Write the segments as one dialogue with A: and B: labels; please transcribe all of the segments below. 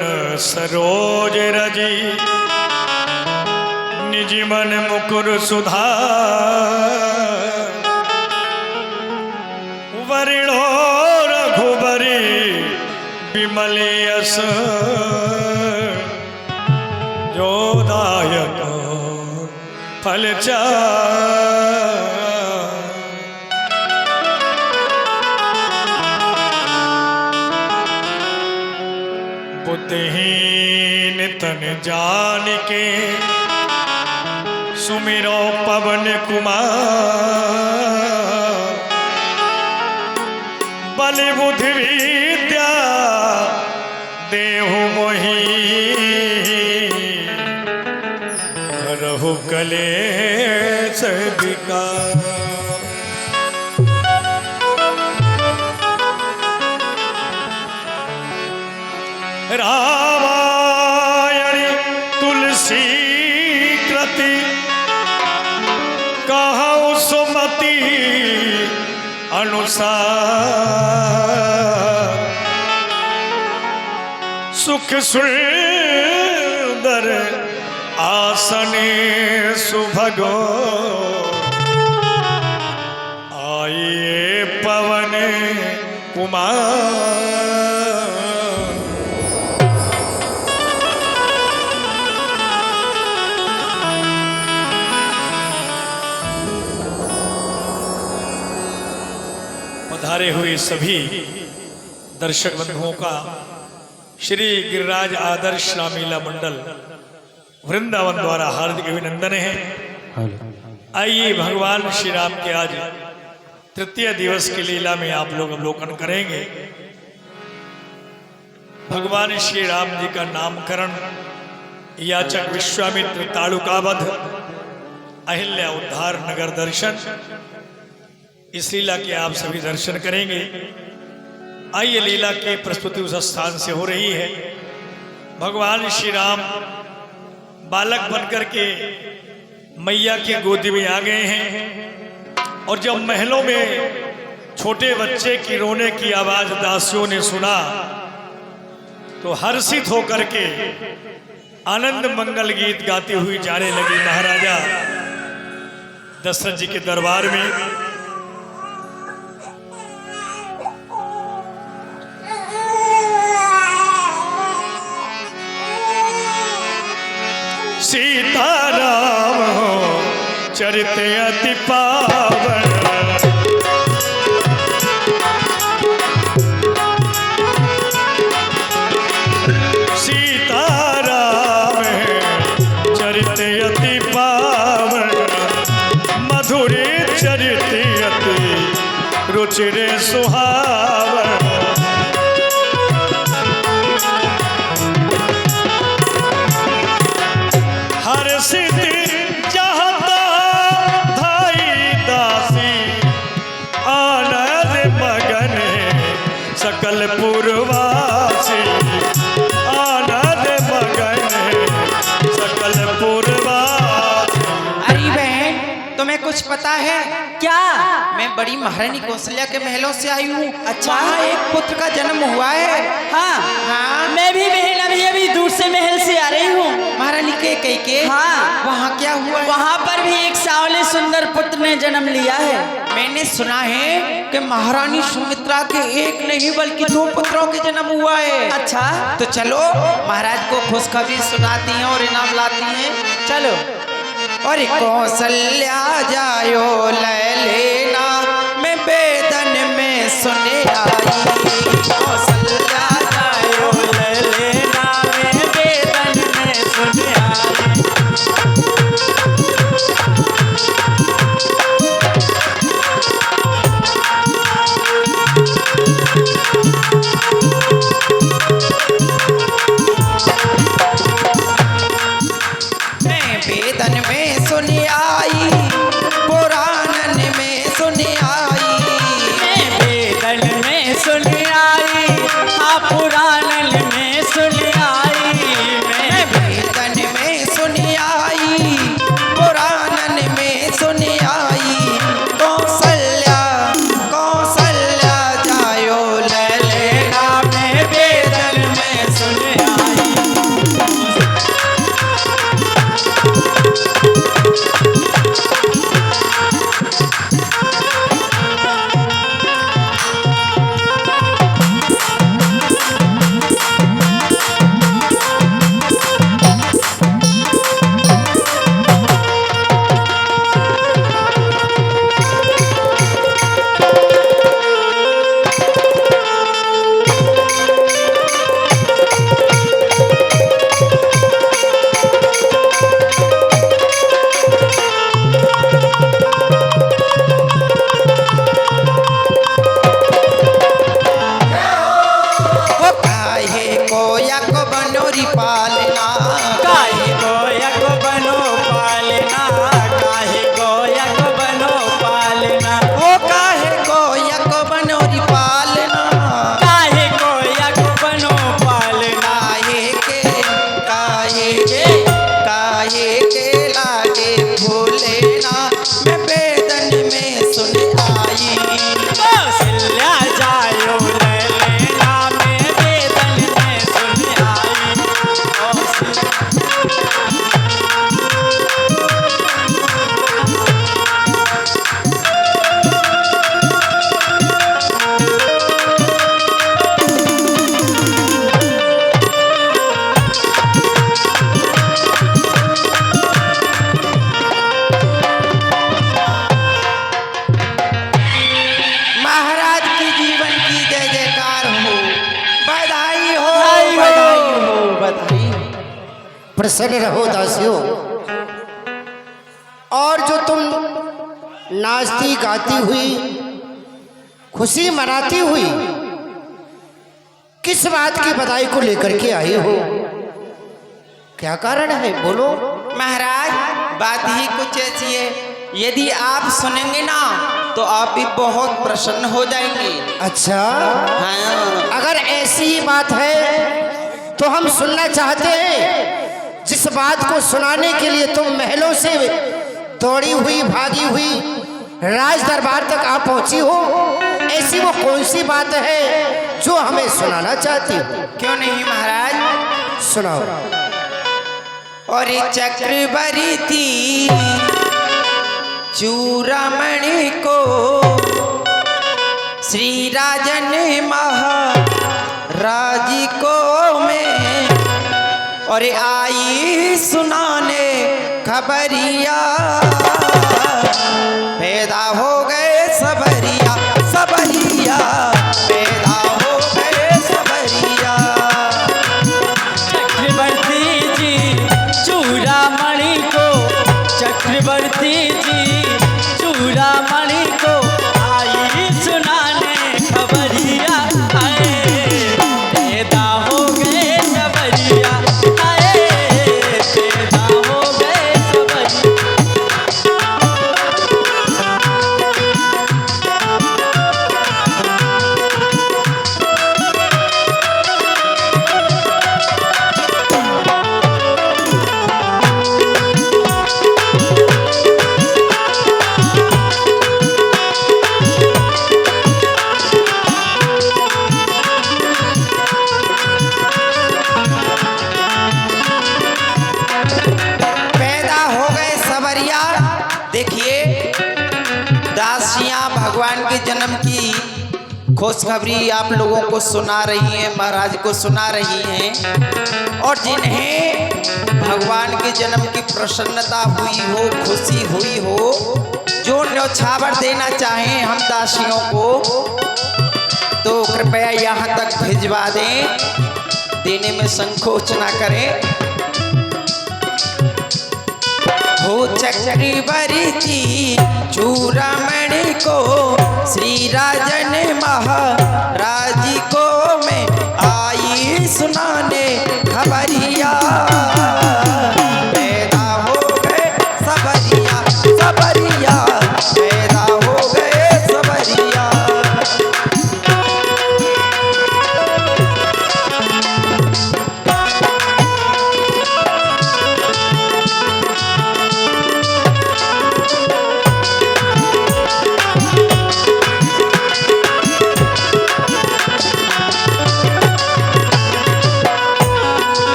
A: चरण सरोज रजी निज मन मुकुर सुधार वरिणो रघुबरी विमल यश जो दायक फल बुद्धिहीन तन जान के सुमिरो पवन कुमार बल बुद्धि विद्या देहु मोहि रहु कलेश विकार। रामायण तुलसी कृति कहु सुमति अनुसार सुख सुंदर आसने सुभगो आइए पवन कुमार। पधारे हुए सभी दर्शक बंधुओं का श्री गिरिराज आदर्श रामलीला मंडल वृंदावन द्वारा हार्दिक अभिनंदन है। आइए भगवान श्री राम के आज तृतीय दिवस की लीला में आप लोग अवलोकन करेंगे। भगवान श्री राम जी का नामकरण, याचक विश्वामित्र ताड़ुकावध, अहिल्या उद्धार नगर दर्शन, इस लीला के आप सभी दर्शन करेंगे। आइए लीला की प्रस्तुति उस स्थान से हो रही है। भगवान श्री राम बालक बनकर के मैया की गोदी में आ गए हैं और जब महलों में छोटे बच्चे की रोने की आवाज दासियों ने सुना तो हर्षित होकर के आनंद मंगल गीत गाती हुई जाने लगी महाराजा दशरथ जी के दरबार में। सीताराम हो चरित अति पावन, सीताराम चरित अति पावन, मधुर चरित अति रुचिर सुहावन। हर्षित चाहता धाई दासी आनंद मगन सकल पुरवासी, आनंद मगन सकल पुरवासी।
B: अरे बहन, तुम्हें कुछ पता है
C: क्या?
B: मैं बड़ी महारानी कौशल्या के महलों से आई हूँ।
C: अच्छा।
B: वहाँ एक पुत्र का जन्म हुआ है।
C: हाँ
B: हाँ।
C: मैं भी बहन अभी दूर से महल से आ रही हूँ।
B: महारानी के
C: हाँ।
B: वहाँ क्या हुआ है?
C: वहाँ पर भी एक सांवले सुंदर पुत्र ने जन्म लिया है।
B: मैंने सुना है कि महारानी सुमित्रा के एक नहीं बल्कि 2 पुत्रों के जन्म हुआ है।
C: अच्छा,
B: तो चलो महाराज को खुशखबरी सुनाती हैं और इनाम लाती हैं।
C: चलो।
B: और कौशल्या जायो ले लेना मैं बेदन में सुने आई। कौशल्या जायो ले लेना मैं बेदन में सुने आई। वेदन में सुनी आई, पुराणन में सुनी आई,
C: वेदन में सुनी आई,
B: बनोरी पालना,
C: काहे गोया को बनो पालना, काहे गोया को बनो पालना,
B: ओ काहे गोया को बनोरी पालना,
C: काहे गोया को बनो पालना,
B: काहे के लागे भूलेना, मैं बेदन में सुन आई।
C: कौशल्या जायो लैला में वेदन में सुन आई।
B: महाराज के जीवन की जय जयकार हो, बधाई हो,
C: बधाई हो।
B: बधाई हो, बधाई हो।
D: प्रसन्न रहो दासियों। और जो तुम नाचती गाती हुई खुशी मनाती हुई किस बात की बधाई को लेकर के आई हो, क्या कारण है बोलो।
B: महाराज बात ही कुछ ऐसी है, यदि आप सुनेंगे ना तो आप भी बहुत प्रसन्न हो जाएंगे।
D: अच्छा,
B: हाँ,
D: अगर ऐसी ही बात है तो हम सुनना चाहते हैं। जिस बात को सुनाने के लिए तुम महलों से दौड़ी हुई भागी हुई राज दरबार तक आ पहुंची हो, ऐसी वो कौन सी बात है जो हमें सुनाना चाहती हो।
B: क्यों नहीं महाराज,
D: सुनाओ।
B: और ये चक्रवर्ती चूड़ामणि को श्री राजन महाराज को में और आई सुनाने खबरिया, पैदा हो गए सबरिया, सबरिया पैदा हो गए सबरिया।
C: चक्रवर्ती जी चूड़ामणि को, चक्रवर्ती जी चूड़ामणि को आई सुनाने खबरिया, आए पैदा हो गए सबरिया, आए पैदा हो गए सबरिया।
B: पैदा हो गए सबरिया। देखिए दासियां भगवान के जन्म की खुशखबरी आप लोगों को सुना रही हैं, महाराज को सुना रही हैं। और जिन्हें भगवान के जन्म की प्रसन्नता हुई हो, खुशी हुई हो, जो न्यौछावर देना चाहें हम दासियों को, तो कृपया यहाँ तक भिजवा दें, देने में संकोच ना करें। हो चक्रवर्ती चूड़ामणि को श्री राजन महाराज को में आई सुनाने खबरिया, पैदा हो गए सबरिया, सबरिया पैदा हो गए सबरिया।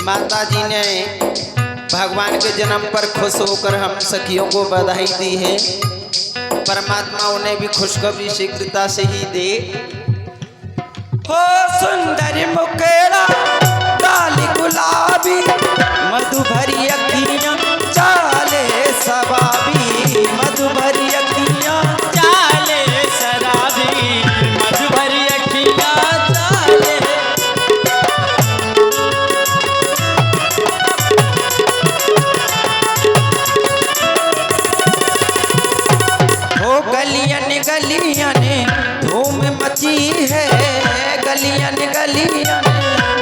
B: माता जी ने भगवान के जन्म पर खुश होकर हम सखियों को बधाई दी है। परमात्मा उन्हें भी खुशखबरी शीघ्रता से ही दे। हो सुंदर मुखेड़ा काली गुलाबी मधु भरी अखियां चाले सवाबी मधु भरी अखियां
C: चाले शराबी मधु भरी अखियां चाले।
B: हो गलियन गलियन धूम मची है गलियन गलियन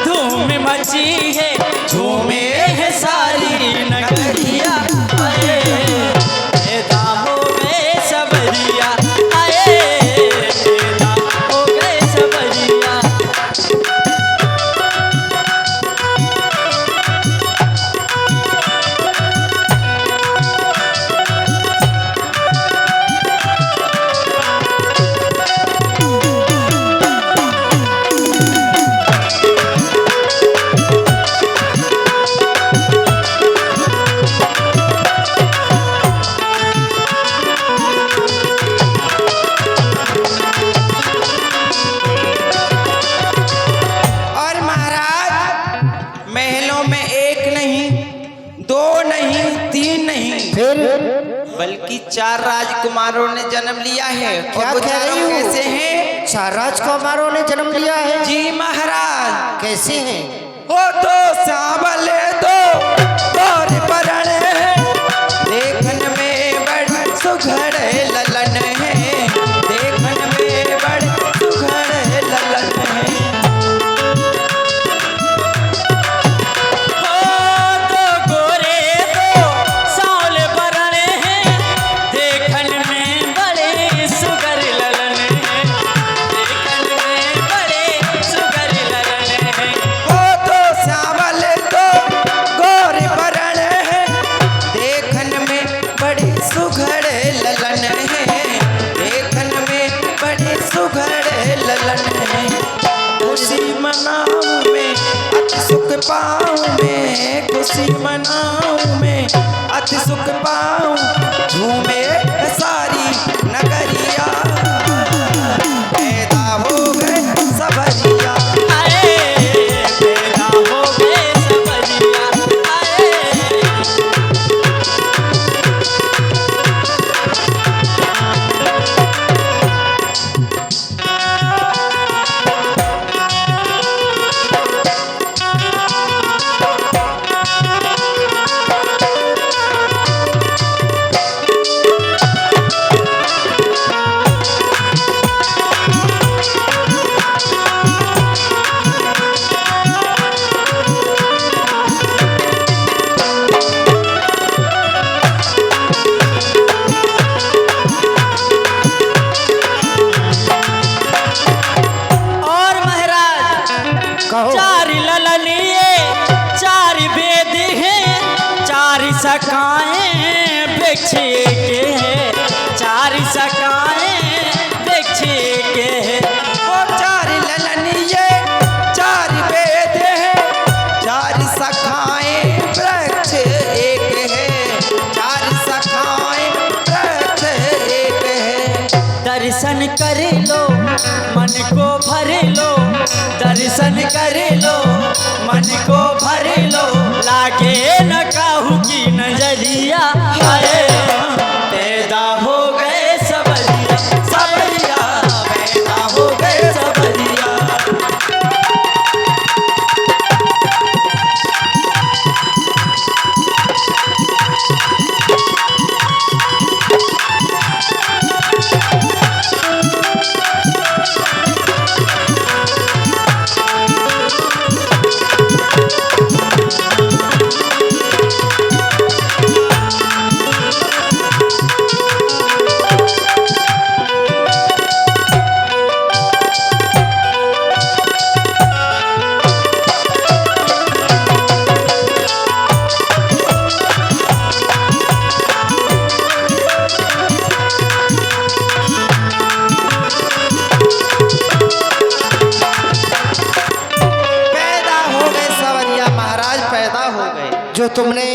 C: धूम मची है झूमे है सारी नगरिया आए पैदा हो गए सबरिया आए पैदा हो गए सबरिया।
B: और महाराज महलों में एक नहीं दो नहीं तीन नहीं
D: फिर
B: बल्कि 4 राजकुमारों ने जन्म लिया है।
D: क्या
B: और वो
D: कह रही
B: चारों
D: हो?
B: कैसे हैं?
D: 4 राजकुमारों ने जन्म लिया है।
B: जी महाराज।
D: कैसे हैं?
B: हो तो सांवले दो गौर परण है देखन में बड़ सुघड़ ललन है देखन में बड़ सुघड़ ललन है।
C: तो गोरे तो सांवले बरने हैं देखन में बड़े सुगर ललन हैं देखन में बड़े सुगर ललन हैं।
B: हो तो सांवले दो गौर परण है देखन में बड़े सुघड़ ललन है देखन में बड़े सुघड़ ललन है। खुशी मनाऊं मैं अति सुख पाऊं मैं खुशी मनाऊं मैं अति सुख पाऊं झूमे सारी नगरिया पैदा हो गए सबरिया।
C: आए पैदा हो गए सबरिया आए। और महाराज
D: कहो।
C: 4 ललनिए 4 वेद हैं 4 सखाएं वृक्ष के हैं 4 सखाएं वृक्ष के हैं।
B: वो 4 ललनिये 4 वेद है 4 सखाएं वृक्ष एक है 4 सखाएं वृक्ष एक है।
C: दर्शन कर लो मन को भर लो दर्शन कर लो मन को भर लो लागे न काहू की नजरिया आए पैदा हो गए सबरिया सबरिया पैदा हो गए सबरिया।
D: जो तुमने